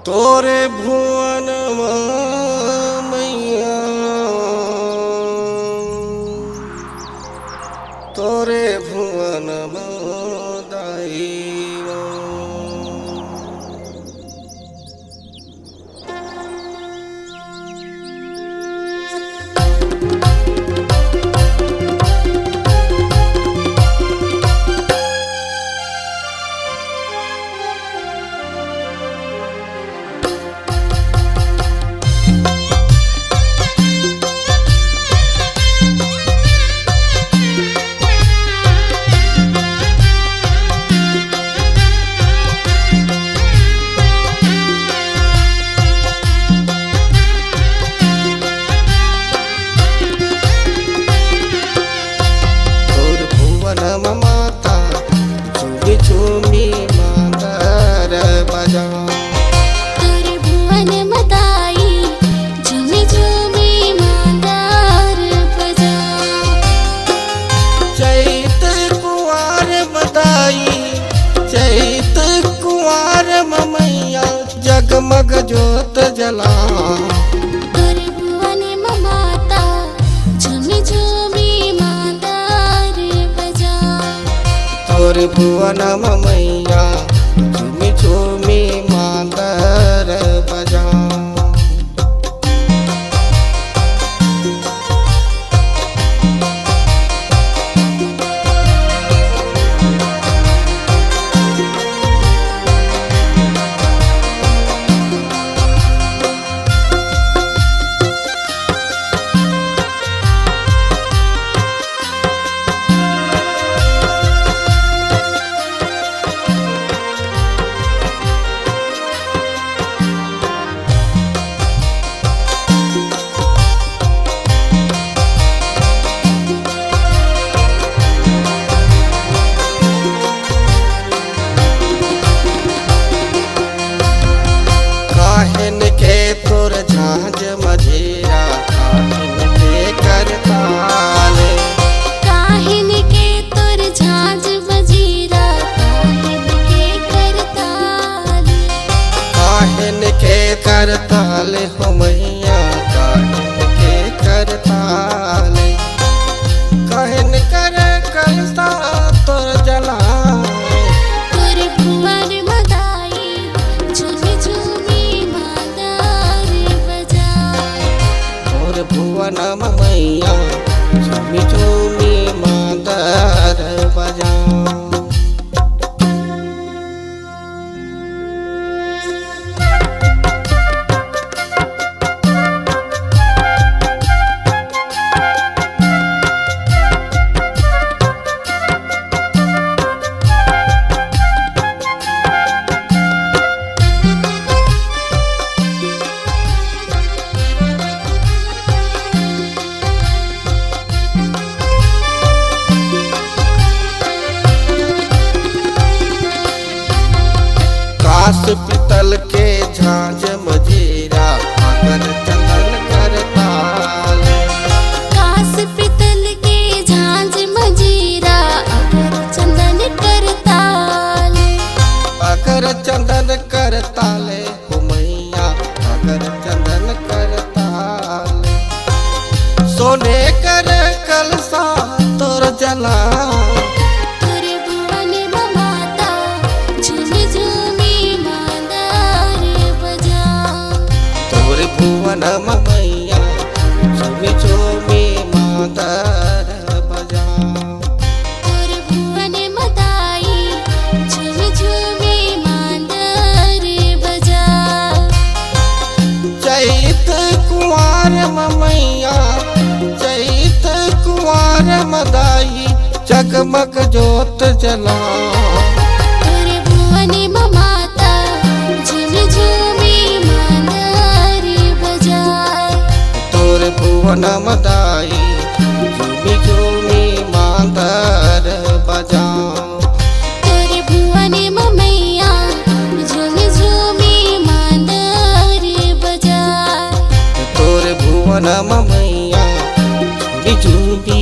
तोरे भुवन मैया तोरे भुवन दाई माता झूमी झूमी मांदर बजा तोरे भुवन मदाई झूमी झूमी मांदर बजा चैत कुंवर मदाई चैत कुंवर मैया जगमग जोत जला तोरे भुवन माता झूमी झूमी तोरे भुवन मैया झूमी झूमी मांदर बजा काहिन के तोर झांझ मझेरा काहिन के करताल काहिन के तोर झांझ मजीरा काहिन के करताल काहिन के करताल हो मैया काहिन के करताल काहिन कर कलसा तोर जला तोरे भुवन मदाई झूमी झूमी मांदर बजा तोर भुवन मैया झूमी झूमी मांदर बजा कास पीतल के झांझ मजीरा अगर चंदन करताल कास पीतल के झांझ मजीरा अगर चंदन करताल अगर चंदन करताले हो मैया अगर चंदन करताल सोने कर कलसा तोर जला तोरे भुवन माता झूमी झूमी मांदर बजा तोर भुवन मैया झूमी झूमी मांदर बजा तोरे भुवन मदाई झूमी झूमी मांदर बजा चैत कुंवर मैया चैत कुंवर मदाई जगमग जोत जला तोरे भुवन माता झूमी झूमी मांदर बजा तोर भुवन मदाई झूमी झूमी मांदर बजा तोरे भुवन मैया झूमी झूमी मांदर बजा तोर भुवन मैया झूमी झूमी